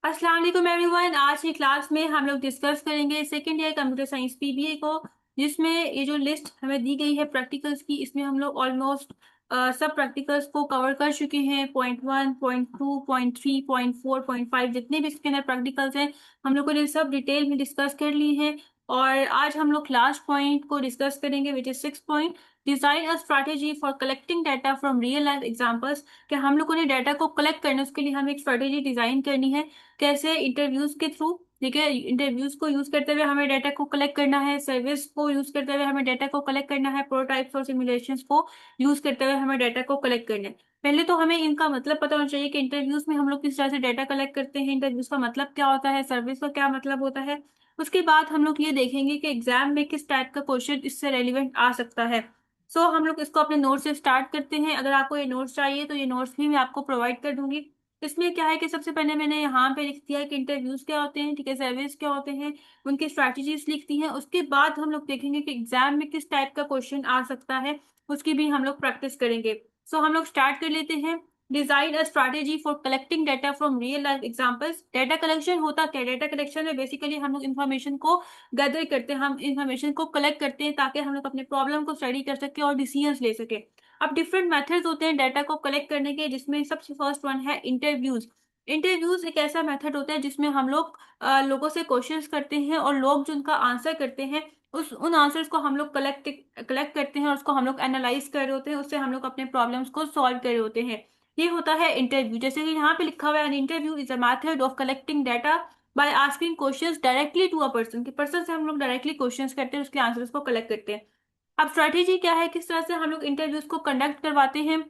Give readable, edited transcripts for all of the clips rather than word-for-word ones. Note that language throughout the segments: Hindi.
अस्सलाम वालेकुम एवरीवन। आज की क्लास में हम लोग डिस्कस करेंगे second year computer science PBA को, जिसमें ये जो लिस्ट हमें दी गई है प्रैक्टिकल्स की, इसमें हम लोग ऑलमोस्ट सब प्रैक्टिकल्स को कवर कर चुके हैं। Point one, point two, point three, point four, point five, जितने भी इसके अंदर प्रैक्टिकल्स हैं हम लोगों ने सब डिटेल में डिस्कस कर ली हैं। और आज हम लोग लास्ट पॉइंट को डिस्कस करेंगे which is six point, design a strategy for collecting data from real life examples. कि हम लोगों ने डाटा को कलेक्ट करने उसके लिए हमें एक स्ट्रैटेजी डिजाइन करनी है। कैसे? इंटरव्यूज के थ्रू। ठीक है, इंटरव्यूज को यूज करते हुए हमें डाटा को कलेक्ट करना है, सर्विस को यूज करते हुए हमें डाटा को कलेक्ट करना है, प्रोटोटाइप्स और सिमुलेशंस को यूज करते हुए हमें डाटा को कलेक्ट करना है। पहले तो हमें इनका मतलब पता होना चाहिए कि इंटरव्यूज में हम लोग किस तरह से डाटा कलेक्ट करते हैं, इंटरव्यूज का मतलब क्या होता है, सर्विस का क्या मतलब होता है। उसके बाद हम लोग ये देखेंगे कि एग्जाम में किस टाइप का क्वेश्चन इससे रेलिवेंट आ सकता है। सो हम लोग इसको अपने नोट्स से स्टार्ट करते हैं। अगर आपको ये नोट्स चाहिए तो ये नोट्स भी मैं आपको प्रोवाइड कर दूंगी। इसमें क्या है कि सबसे पहले मैंने यहाँ पे लिख दिया है कि इंटरव्यूज क्या होते हैं, ठीक है, सर्विस क्या होते हैं, उनकी स्ट्रैटेजीज लिख दी हैं। उसके बाद हम लोग देखेंगे कि एग्जाम में किस टाइप का क्वेश्चन आ सकता है, उसकी भी हम लोग प्रैक्टिस करेंगे। सो हम लोग स्टार्ट कर लेते हैं। Design a strategy for collecting data from real life examples. Data collection होता क्या है? डाटा कलेक्शन में बेसिकली हम लोग इन्फॉर्मेशन को गैदर करते हैं, हम इन्फॉर्मेशन को कलेक्ट करते हैं ताकि हम लोग अपने प्रॉब्लम को स्टडी कर सके और डिसीजंस ले सके। अब डिफरेंट मेथड्स होते हैं डाटा को कलेक्ट करने के, जिसमें सबसे फर्स्ट वन है इंटरव्यूज। इंटरव्यूज एक ऐसा मेथड होता है जिसमें हम लोग लोगों से क्वेश्चंस करते हैं और लोग जो उनका आंसर करते हैं उस उन आंसर्स को हम लोग कलेक्ट कलेक्ट करते हैं और उसको हम लोग एनालाइज कर रहे होते हैं, उससे हम लोग अपने प्रॉब्लम्स को सॉल्व कर रहे होते हैं। ये होता है इंटरव्यू। जैसे कि यहाँ पे लिखा हुआ है, an interview is a method of collecting data by asking questions directly to a person. कि पर्सन से हम लोग डायरेक्टली क्वेश्चंस करते हैं, उसके आंसर्स को कलेक्ट करते हैं। अब स्ट्रैटेजी क्या है, किस तरह से हम लोग इंटरव्यूज को कंडक्ट करवाते हैं।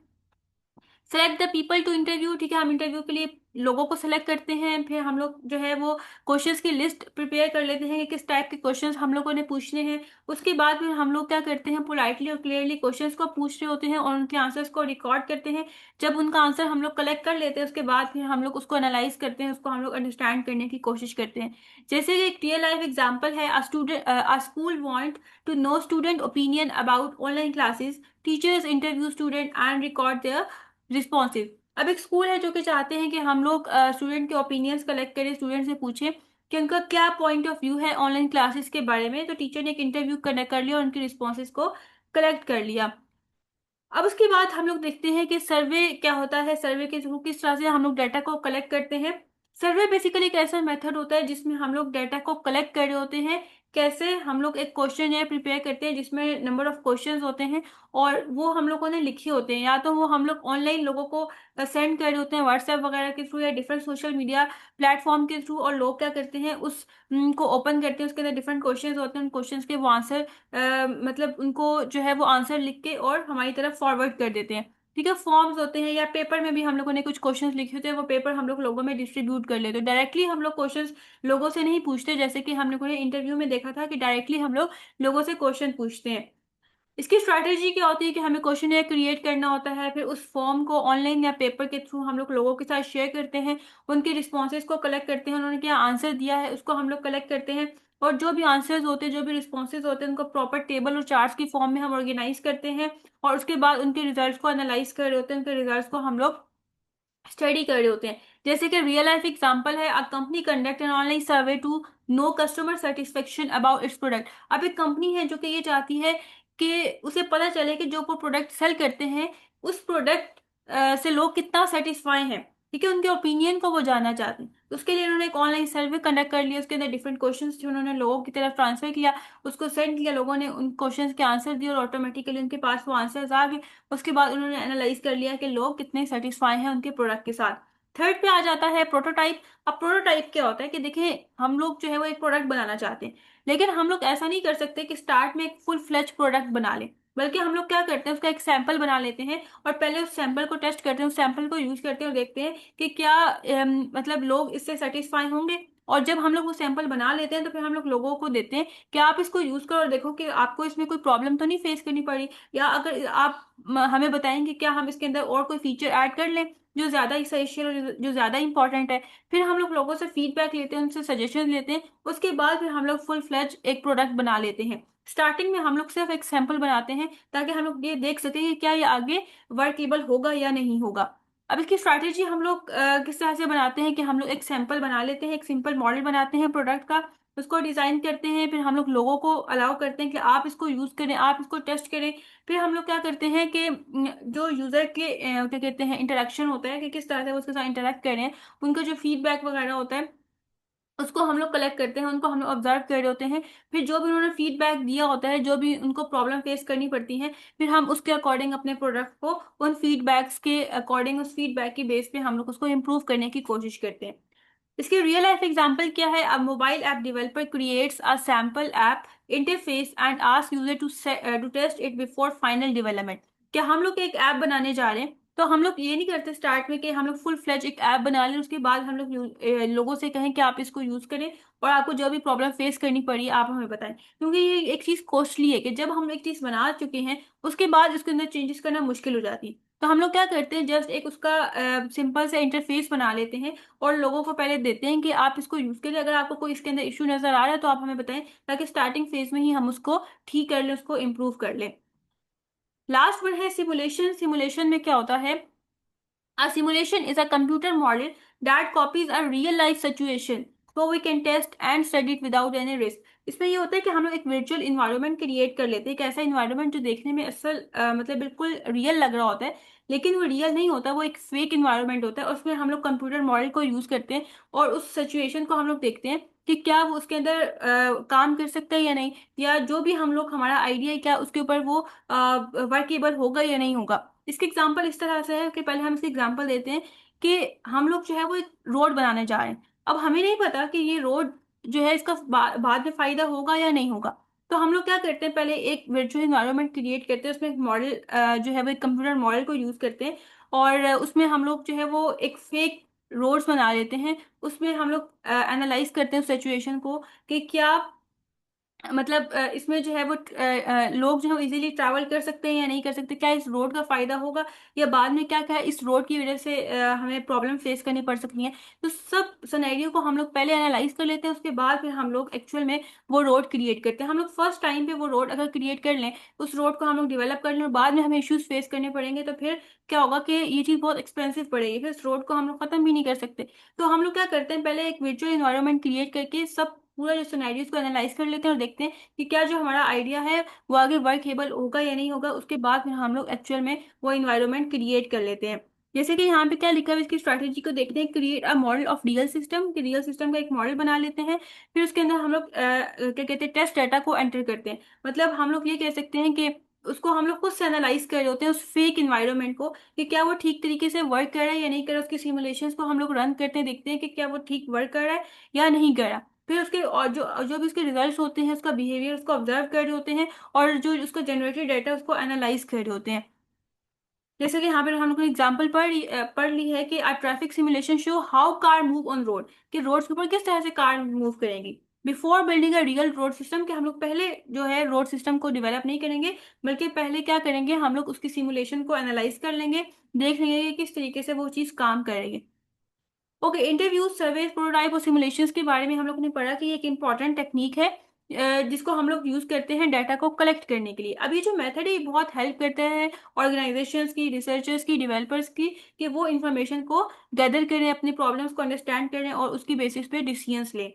Select the people to interview. ठीक है, हम इंटरव्यू के लिए लोगों को सेलेक्ट करते हैं, फिर हम लोग जो है वो क्वेश्चंस की लिस्ट प्रिपेयर कर लेते हैं कि किस टाइप के क्वेश्चंस हम लोगों ने पूछने हैं। उसके बाद फिर हम लोग क्या करते हैं, पोलाइटली और क्लियरली क्वेश्चंस को पूछ रहे होते हैं और उनके आंसर्स को रिकॉर्ड करते हैं। जब उनका आंसर हम लोग कलेक्ट कर लेते हैं उसके बाद फिर हम लोग उसको एनालाइज करते हैं, उसको हम लोग अंडरस्टैंड करने की कोशिश करते हैं। जैसे कि एक रियल लाइफ एग्जाम्पल है, a school want to know student opinion about online classes, teachers interview student and record their responsive. अब एक स्कूल है जो कि चाहते हैं कि हम लोग स्टूडेंट के ओपिनियंस कलेक्ट करें, स्टूडेंट से पूछें कि उनका क्या पॉइंट ऑफ व्यू है ऑनलाइन क्लासेस के बारे में। तो टीचर ने एक इंटरव्यू कनेक्ट कर लिया और उनके रिस्पॉन्सेज को कलेक्ट कर लिया। अब उसके बाद हम लोग देखते हैं कि सर्वे क्या होता है, सर्वे के थ्रू किस तरह से हम लोग डाटा को कलेक्ट करते हैं। सर्वे बेसिकली एक ऐसा मेथड होता है जिसमें हम लोग डाटा को कलेक्ट कर रहे होते हैं। कैसे? हम लोग एक क्वेश्चन या प्रिपेयर करते हैं जिसमें नंबर ऑफ क्वेश्चंस होते हैं और वो हम लोगों ने लिखे होते हैं, या तो वो हम लोग ऑनलाइन लोगों को सेंड कर रहे होते हैं व्हाट्सएप वगैरह के थ्रू या डिफरेंट सोशल मीडिया प्लेटफॉर्म के थ्रू। और लोग क्या करते हैं, उस को ओपन करते हैं, उसके अंदर डिफरेंट क्वेश्चंस होते हैं, उन क्वेश्चंस के वो आंसर मतलब उनको जो है वो आंसर लिख के और हमारी तरफ फॉरवर्ड कर देते हैं। ठीक है, फॉर्म्स होते हैं या पेपर में भी हम लोगों ने कुछ क्वेश्चंस लिखे होते हैं, वो पेपर हम लोग लोगों में डिस्ट्रीब्यूट कर लेते हैं। डायरेक्टली हम लोग क्वेश्चंस लोगों से नहीं पूछते, जैसे कि हम लोगों ने इंटरव्यू में देखा था कि डायरेक्टली हम लोग लोगों से क्वेश्चन पूछते हैं। इसकी स्ट्रैटेजी क्या होती है कि हमें क्वेश्चन क्रिएट करना होता है, फिर उस फॉर्म को ऑनलाइन या पेपर के थ्रू हम लोग लोगों के साथ शेयर करते हैं, उनके रिस्पॉन्सेज को कलेक्ट करते हैं, उन्होंने क्या आंसर दिया है उसको हम लोग कलेक्ट करते हैं। और जो भी आंसर्स होते हैं, जो भी रिस्पॉन्सेज होते हैं, उनको प्रॉपर टेबल और चार्ट्स की फॉर्म में हम ऑर्गेनाइज करते हैं और उसके बाद उनके रिजल्ट्स को एनालाइज कर रहे होते हैं, उनके रिजल्ट्स को हम लोग स्टडी कर रहे होते हैं। जैसे कि रियल लाइफ एग्जांपल है, a company conduct an online survey to know customer satisfaction about its product. अब एक कंपनी है जो कि ये चाहती है कि उसे पता चले कि जो वो प्रोडक्ट सेल करते हैं उस प्रोडक्ट से लोग कितना सेटिस्फाई हैं। ठीक है, उनके ओपिनियन को वो जानना चाहते हैं। तो उसके लिए उन्होंने एक ऑनलाइन सर्वे कंडक्ट कर लिया, उसके अंदर डिफरेंट क्वेश्चंस थे, उन्होंने लोगों की तरफ ट्रांसफर किया, उसको सेंड किया, लोगों ने उन क्वेश्चंस के आंसर दिए और ऑटोमेटिकली उनके पास वो आंसर्स आ गए। उसके बाद उन्होंने एनालाइज कर लिया कि लोग कितने सेटिस्फाई हैं उनके प्रोडक्ट के साथ। थर्ड पे आ जाता है प्रोटोटाइप। अब प्रोटोटाइप क्या होता है कि देखिए, हम लोग जो है वो एक प्रोडक्ट बनाना चाहते हैं, लेकिन हम लोग ऐसा नहीं कर सकते कि स्टार्ट में एक फुल फ्लेज प्रोडक्ट बना लें। बल्कि हम लोग क्या करते हैं, उसका एक सैंपल बना लेते हैं और पहले उस सैंपल को टेस्ट करते हैं, उस सैंपल को यूज करते हैं और देखते हैं कि क्या मतलब लोग इससे सेटिस्फाई होंगे। और जब हम लोग वो सैंपल बना लेते हैं तो फिर हम लोग लोगों को देते हैं कि आप इसको यूज करो और देखो कि आपको इसमें कोई प्रॉब्लम तो नहीं फेस करनी पड़ी। या अगर आप हमें बताएंगे क्या हम इसके अंदर और कोई फीचर ऐड कर लें जो ज्यादा इसेंशियल और जो ज्यादा इंपॉर्टेंट है। फिर हम लोग लोगों से फीडबैक लेते हैं, उनसे सजेशन लेते हैं, उसके बाद फिर हम लोग फुल फ्लेज एक प्रोडक्ट बना लेते हैं। स्टार्टिंग में हम लोग सिर्फ एक सैंपल बनाते हैं ताकि हम लोग ये देख सकें कि क्या ये आगे वर्केबल होगा या नहीं होगा। अब इसकी स्ट्रैटेजी हम लोग किस तरह से बनाते हैं कि हम लोग एक सैंपल बना लेते हैं, एक सिंपल मॉडल बनाते हैं प्रोडक्ट का, उसको डिजाइन करते हैं, फिर हम लोग लोगों को अलाउ करते हैं कि आप इसको यूज करें, आप इसको टेस्ट करें। फिर हम लोग क्या करते हैं कि जो यूजर के क्या कहते हैं इंटरेक्शन होता है कि किस तरह से वो उसके साथ इंटरेक्ट कर रहे हैं, उनका जो फीडबैक वगैरह होता है उसको हम लोग कलेक्ट करते हैं, उनको हम लोग ऑब्जर्व कर रहे होते हैं। फिर जो भी उन्होंने फीडबैक दिया होता है, जो भी उनको प्रॉब्लम फेस करनी पड़ती है, फिर हम उसके अकॉर्डिंग अपने प्रोडक्ट को उन फीडबैक्स के अकॉर्डिंग, उस फीडबैक की बेस पे हम लोग उसको इम्प्रूव करने की कोशिश करते हैं। इसकी रियल लाइफ एग्जांपल क्या है? A mobile app developer creates a sample app interface and ask user to test it before final development. क्या हम लोग एक ऐप बनाने जा रहे हैं, तो हम लोग ये नहीं करते स्टार्ट में कि हम लोग फुल फ्लेज एक ऐप बना लें, उसके बाद हम लोग लोगों से कहें कि आप इसको यूज करें और आपको जो भी प्रॉब्लम फेस करनी पड़ी आप हमें बताएं। क्योंकि ये एक चीज कॉस्टली है कि जब हम एक चीज बना चुके हैं उसके बाद उसके अंदर चेंजेस करना मुश्किल हो जाती है। तो हम लोग क्या करते हैं, जस्ट एक उसका सिंपल से इंटरफेस बना लेते हैं और लोगों को पहले देते हैं कि आप इसको यूज करिए, अगर आपको कोई इसके अंदर इश्यू नजर आ रहा है तो आप हमें बताएं, ताकि स्टार्टिंग फेज में ही हम उसको ठीक कर लें, उसको इम्प्रूव कर लें। लास्ट वन है सिमुलेशन। सिमुलेशन में क्या होता है? A simulation is a computer model that copies a real life situation so we can test and study it without any risk. इसमें ये होता है कि हम लोग एक वर्चुअल इन्वायरमेंट क्रिएट कर लेते हैं, एक ऐसा इन्वायरमेंट जो देखने में असल मतलब बिल्कुल रियल लग रहा होता है, लेकिन वो रियल नहीं होता, वो एक फेक इन्वायरमेंट होता है। उसमें हम लोग कंप्यूटर मॉडल को यूज करते हैं और उस सिचुएशन को हम लोग देखते हैं कि क्या वो उसके अंदर काम कर सकता है या नहीं, या जो भी हम लोग हमारा आइडिया है क्या उसके ऊपर वो वर्केबल होगा या नहीं होगा। इसके एग्जाम्पल इस तरह से है कि पहले हम इसके एग्जाम्पल देते हैं कि हम लोग जो है वो एक रोड बनाने जा रहे हैं। अब हमें नहीं पता कि ये रोड जो है इसका बाद में फायदा होगा या नहीं होगा। तो हम लोग क्या करते हैं, पहले एक वर्चुअल इन्वायरमेंट क्रिएट करते हैं, उसमें एक मॉडल जो है वो एक कंप्यूटर मॉडल को यूज करते हैं और उसमें हम लोग जो है वो एक फेक रोड्स बना लेते हैं। उसमें हम लोग एनालाइज करते हैं सिचुएशन को कि क्या मतलब इसमें जो है वो लोग जो है इजीली ट्रैवल कर सकते हैं या नहीं कर सकते, क्या इस रोड का फायदा होगा, या बाद में क्या क्या इस रोड की वजह से हमें प्रॉब्लम फेस करनी पड़ सकती है। तो सब सिनेरियो को हम लोग पहले एनालाइज कर लेते हैं, उसके बाद फिर हम लोग एक्चुअल में वो रोड क्रिएट करते हैं। हम लोग फर्स्ट टाइम पे वो रोड अगर क्रिएट कर लें, उस रोड को हम लोग डेवलप कर लें और बाद में हमें इश्यूज फेस करने पड़ेंगे, तो फिर क्या होगा कि ये चीज़ बहुत एक्सपेंसिव पड़ेगी, फिर इस रोड को हम लोग खत्म भी नहीं कर सकते। तो हम लोग क्या करते हैं, पहले एक वर्चुअल इन्वायरमेंट क्रिएट करके सब पूरा जो सिनेरियोज को एनालाइज कर लेते हैं और देखते हैं कि क्या जो हमारा आइडिया है वो आगे वर्केबल होगा या नहीं होगा। उसके बाद फिर हम लोग एक्चुअल में वो इन्वायरमेंट क्रिएट कर लेते हैं। जैसे कि यहाँ पे क्या लिखा है, इसकी स्ट्रैटेजी को देखते हैं। Create a model of real system, कि रियल सिस्टम का एक मॉडल बना लेते हैं। फिर उसके अंदर हम लोग क्या कहते हैं, टेस्ट डाटा को एंटर करते हैं। मतलब हम लोग ये कह सकते हैं कि उसको हम लोग खुद से एनालाइज कर रहे होते हैं उस फेक इन्वायरमेंट को, कि क्या वो ठीक तरीके से वर्क कर रहा है या नहीं कर रहा है। उसके सिमुलेशंस को हम लोग रन करते हैं, देखते हैं कि क्या वो ठीक वर्क कर रहा है या नहीं कर रहा। फिर उसके और जो जो भी उसके रिजल्ट्स होते हैं, उसका बिहेवियर उसको ऑब्जर्व कर रहे होते हैं और जो उसका जनरेटेड डाटा उसको एनालाइज कर रहे होते हैं। जैसे कि यहाँ पर हम लोग ने एग्जांपल पढ़ ली है कि a traffic simulation show how car move on road, कि रोड्स के ऊपर किस तरह से कार मूव करेंगी। Before building a real road system, कि हम लोग पहले जो है रोड सिस्टम को डेवलप नहीं करेंगे, बल्कि पहले क्या करेंगे, हम लोग उसकी सिमुलेशन को एनालाइज कर लेंगे, देख लेंगे कि किस तरीके से वो चीज़ काम करेगी। ओके, इंटरव्यू सर्वे प्रोटोटाइप और सिमुलेशंस के बारे में हम लोग ने पढ़ा कि ये एक इंपॉर्टेंट टेक्निक है जिसको हम लोग यूज करते हैं डाटा को कलेक्ट करने के लिए। अब ये जो मेथड है ये बहुत हेल्प करता है ऑर्गेनाइजेशंस की, रिसर्चर्स की, डेवलपर्स की, कि वो इंफॉर्मेशन को गैदर करें, अपनी प्रॉब्लम्स को अंडरस्टैंड करें और उसकी बेसिस पे डिसीजंस लें।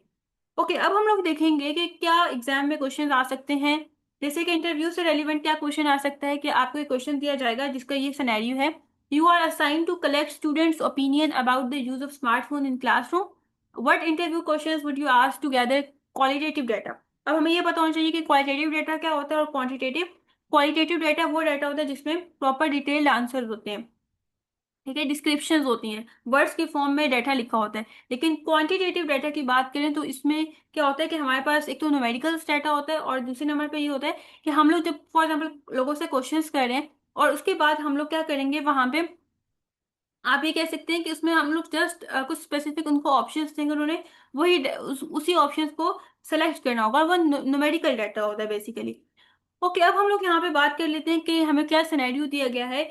ओके, अब हम लोग देखेंगे कि क्या एग्जाम में क्वेश्चन आ सकते हैं। जैसे कि इंटरव्यू से रेलिवेंट क्या क्वेश्चन आ सकता है कि आपको एक क्वेश्चन दिया जाएगा जिसका ये सिनेरियो है। You are assigned to collect students opinion about the use of smartphone in classroom. What interview questions would you ask to gather qualitative data. अब हमें ये पता होना चाहिए कि क्वालिटेटिव डाटा क्या होता है और क्वांटिटेटिव। क्वालिटेटिव डाटा वो डाटा होता है जिसमें प्रॉपर डिटेल्ड आंसर होते हैं, ठीक है, डिस्क्रिप्शंस होती हैं, वर्ड्स के फॉर्म में डाटा लिखा होता है। लेकिन क्वांटिटेटिव डाटा की बात करें तो इसमें क्या होता है कि हमारे पास एक तो न्यूमेरिकल्स डाटा होता है और दूसरे नंबर पे ये होता है कि हम लोग जब फॉर एग्जाम्पल लोगों से क्वेश्चंस कर रहे हैं और उसके बाद हम लोग क्या करेंगे वहां पे, आप ये कह सकते हैं कि उसमें हम लोग जस्ट कुछ स्पेसिफिक उनको ऑप्शंस देंगे, उन्होंने वही उसी ऑप्शंस को सेलेक्ट करना होगा, वह न्यूमेरिकल डाटा होता है बेसिकली। ओके, अब हम लोग यहाँ पे बात कर लेते हैं कि हमें क्या सिनेरियो दिया गया है।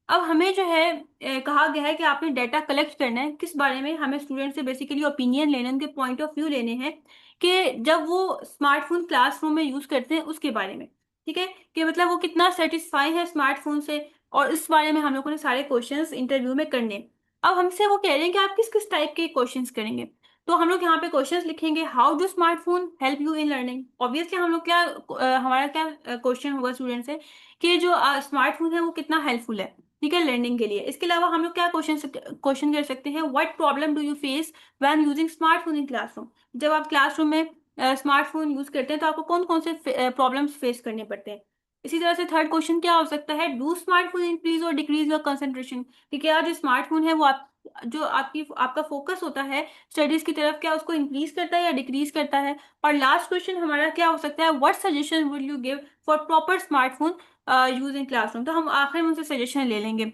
अब हमें जो है कहा गया है कि आपने डाटा कलेक्ट करना है, किस बारे में, हमें स्टूडेंट से बेसिकली ओपिनियन लेने हैं, उनके पॉइंट ऑफ व्यू लेने हैं कि जब वो स्मार्टफोन क्लासरूम में यूज करते हैं उसके बारे में, ठीक है, कि मतलब वो कितना सेटिस्फाई है स्मार्टफोन से। और इस बारे में हम लोगों ने सारे क्वेश्चंस इंटरव्यू में करने हैं। अब हमसे वो कह रहे हैं कि आप किस किस टाइप के क्वेश्चंस करेंगे। तो हम लोग यहाँ पे क्वेश्चंस लिखेंगे, how do smartphone help you in learning. Obviously हम लोग क्या हमारा क्या क्वेश्चन होगा स्टूडेंट से कि जो स्मार्टफोन है वो कितना हेल्पफुल है, ठीक है, लर्निंग के लिए। इसके अलावा हम लोग क्या क्वेश्चन कर सकते हैं, what problem do you face when using smartphone in classroom. जब आप क्लासरूम में स्मार्टफोन यूज करते हैं तो आपको कौन कौन से प्रॉब्लम्स फेस करने पड़ते हैं। इसी तरह से थर्ड क्वेश्चन क्या हो सकता है, डू स्मार्टफोन इंक्रीज और डिक्रीज योर कंसंट्रेशन। कि क्या जो स्मार्टफोन है वो आप जो आपका फोकस होता है स्टडीज की तरफ, क्या उसको इंक्रीज करता है या डिक्रीज करता है। और लास्ट क्वेश्चन हमारा क्या हो सकता है, what suggestion will you give for proper smartphone use in classroom. तो हम आखिर में उनसे सजेशन ले लेंगे।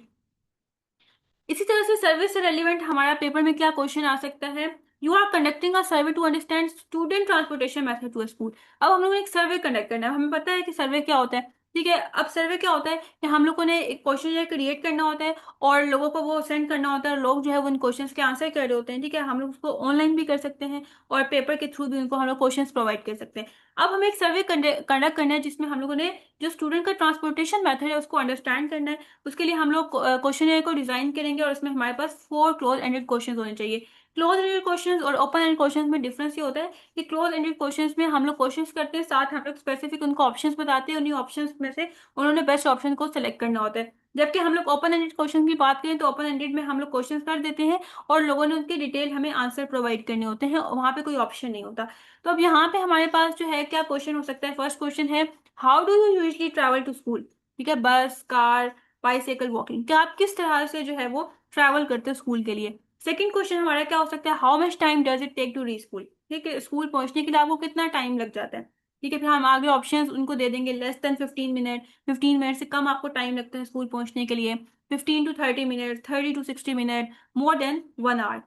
इसी तरह से सर्वे से रेलिवेंट हमारा पेपर में क्या क्वेश्चन आ सकता है, you are conducting a survey to understand student transportation method to school. अब हम लोगों ने एक सर्वे कंडक्ट करना है, हमें पता है कि सर्वे क्या होता है, ठीक है। अब सर्वे क्या होता है कि हम लोगों ने एक क्वेश्चन जो क्रिएट करना होता है और लोगों को वो सेंड करना होता है, और लोग जो है वो उन क्वेश्चंस के आंसर कर रहे होते हैं, ठीक है। हम लोग उसको ऑनलाइन भी कर सकते हैं और पेपर के थ्रू भी उनको हम लोग क्वेश्चंस प्रोवाइड कर सकते हैं। अब हमें एक सर्वे कंडक्ट करना है जिसमें हम लोगों ने जो स्टूडेंट का ट्रांसपोर्टेशन मेथड है उसको अंडरस्टैंड करना है। उसके लिए हम लोग क्वेश्चन को डिजाइन करेंगे और उसमें हमारे पास 4 क्लोज एंडेड क्वेश्चन होने चाहिए। क्लोज एंडेड क्वेश्चन और ओपन एंडेड क्वेश्चन में डिफरेंस ये होता है कि क्लोज एंडेड क्वेश्चन में हम लोग क्वेश्चन करते हैं, साथ हम लोग स्पेसिफिक उनको ऑप्शंस बताते हैं, उन्हीं ऑप्शंस में से उन्होंने बेस्ट ऑप्शन को सिलेक्ट करना होता है। जबकि हम लोग ओपन एंडेड क्वेश्चन की बात करें तो ओपन एंडेड में हम लोग क्वेश्चन कर देते हैं और लोगों ने उनके डिटेल हमें आंसर प्रोवाइड करने होते हैं, वहां पे कोई ऑप्शन नहीं होता। तो अब यहाँ पे हमारे पास जो है क्या क्वेश्चन हो सकता है, फर्स्ट क्वेश्चन है, how do you usually travel to school. ठीक है, बस, कार, बाइसाइकिल, वॉकिंग, क्या आप किस तरह से जो है वो ट्रैवल करते हो स्कूल के लिए। सेकंड क्वेश्चन हमारा क्या हो सकता है, how much time does it take to reach school. ठीक है, स्कूल पहुंचने के लिए आपको कितना टाइम लग जाता है। ठीक है, फिर हम आगे ऑप्शंस उनको दे देंगे, लेस देन 15 मिनट, 15 मिनट से कम आपको टाइम लगता है स्कूल पहुंचने के लिए, 15 to 30 minute, 30 to 60 minute, more than 1 hour.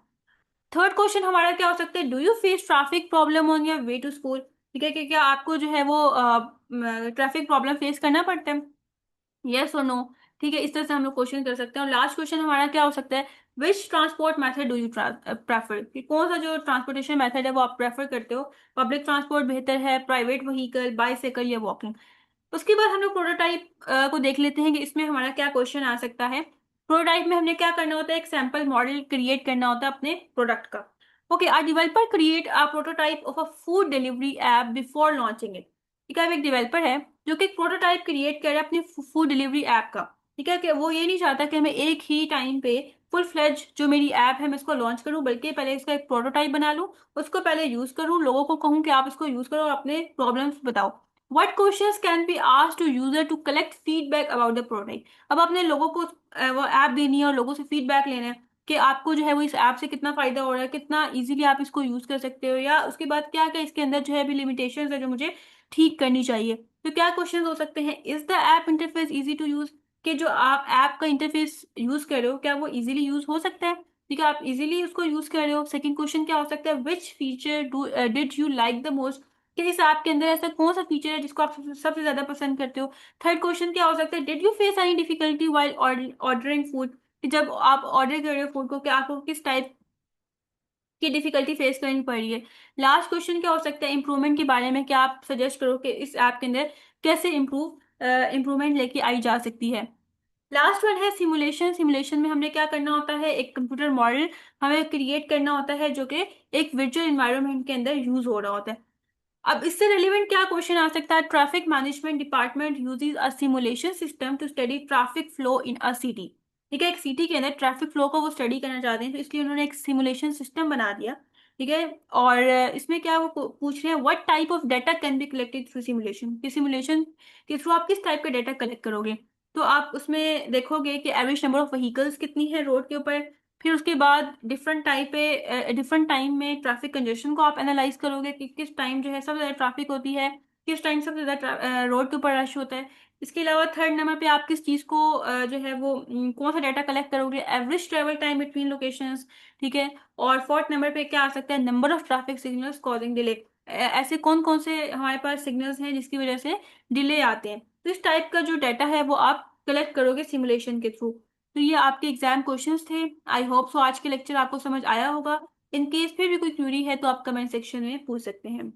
Third question हमारा क्या हो सकता है, do you face traffic problem on your way to school. ठीक है, कि क्या आपको जो है वो ट्रैफिक प्रॉब्लम फेस करना पड़ता है, यस और नो। ठीक है, इस तरह से हम लोग क्वेश्चन कर सकते हैं। और लास्ट क्वेश्चन हमारा क्या हो सकता है, विच transport method do you prefer, कि कौन सा जो ट्रांसपोर्टेशन मेथड है वो आप प्रेफर करते हो, पब्लिक ट्रांसपोर्ट बेहतर है, प्राइवेट व्हीकल, बाइसाइकिल या वॉकिंग। उसके बाद हम लोग प्रोटोटाइप को देख लेते हैं कि इसमें हमारा क्या क्वेश्चन आ सकता है। प्रोटोटाइप में हमने क्या करना होता है, एक सैंपल मॉडल क्रिएट करना होता है अपने प्रोडक्ट का। Okay, are developer create a prototype of a food delivery app before launching it. ठीक है, अब एक डेवलपर है जो कि एक प्रोटोटाइप क्रिएट कर रहा है अपनी फूड डिलीवरी ऐप का। ठीक है, कि वो ये नहीं चाहता कि मैं एक ही टाइम पे फुल फ्लेज जो मेरी ऐप है मैं इसको लॉन्च करूं, बल्कि पहले इसका एक प्रोटोटाइप बना लूं, उसको पहले यूज करूं, लोगों को कहूं कि आप इसको यूज करो और अपने प्रॉब्लम्स बताओ। What questions can be asked to user to collect feedback about the product। अब अपने लोगों को वो ऐप देनी है और लोगों से फीडबैक लेना है कि आपको जो है वो इस ऐप से कितना फायदा हो रहा है, कितना इजीली आप इसको यूज कर सकते हो, या उसके बाद क्या क्या इसके अंदर जो है अभी लिमिटेशंस है जो मुझे ठीक करनी चाहिए। तो क्या क्वेश्चन हो सकते हैं, is the app interface easy to use, कि जो आप ऐप का इंटरफेस यूज कर रहे हो क्या वो इजीली यूज हो सकता है। ठीक है, आप इजीली उसको यूज कर रहे हो। सेकंड क्वेश्चन क्या हो सकता है, which feature did you like the most, किसी इस ऐप के अंदर ऐसा कौन सा फीचर है जिसको आप सबसे ज्यादा पसंद करते हो। थर्ड क्वेश्चन क्या हो सकता है, did you face any difficulty while ordering food, जब आप ऑर्डर कर रहे हो फूड को क्या आपको किस टाइप की डिफिकल्टी फेस करनी पड़ी है। लास्ट क्वेश्चन क्या हो सकता है, इंप्रूवमेंट के बारे में, क्या आप सजेस्ट करो कि इस ऐप के अंदर कैसे इम्प्रूवमेंट लेके आई जा सकती है। लास्ट वन है सिमुलेशन। सिमुलेशन में हमने क्या करना होता है, एक कंप्यूटर मॉडल हमें क्रिएट करना होता है जो कि एक वर्चुअल एनवायरनमेंट के अंदर यूज हो रहा होता है। अब इससे रिलेवेंट क्या क्वेश्चन आ सकता है, traffic management department uses a simulation system to study traffic flow in a city. ठीक है, एक सिटी के अंदर ट्रैफिक फ्लो को वो स्टडी करना चाहते हैं, तो इसलिए उन्होंने एक सिमुलेशन सिस्टम बना दिया। ठीक है, और इसमें क्या वो पूछ रहे हैं, what type of data can be collected through simulation, कि सिमुलेशन के थ्रू आप किस टाइप का डाटा कलेक्ट करोगे। तो आप उसमें देखोगे कि एवरेज नंबर ऑफ व्हीकल्स कितनी है रोड के ऊपर, फिर उसके बाद डिफरेंट टाइम में ट्रैफिक कंजेशन को आप एनालाइज करोगे कि किस टाइम जो है सबसे ज्यादा ट्रैफिक होती है, किस टाइम सबसे ज्यादा रोड के ऊपर रश होता है। इसके अलावा थर्ड नंबर पे आप किस चीज को जो है वो कौन सा डाटा कलेक्ट करोगे, average travel time between locations. ठीक है, और फोर्थ नंबर पे क्या आ सकता है, number of traffic signals causing delay. ऐसे कौन कौन से हमारे पास सिग्नल्स हैं जिसकी वजह से डिले आते हैं। तो इस टाइप का जो डाटा है वो आप कलेक्ट करोगे सिमुलेशन के थ्रू। तो ये आपके एग्जाम क्वेश्चंस थे। आई होप सो आज के लेक्चर आपको समझ आया होगा। इन केस फिर भी कोई क्यूरी है तो आप कमेंट सेक्शन में पूछ सकते हैं।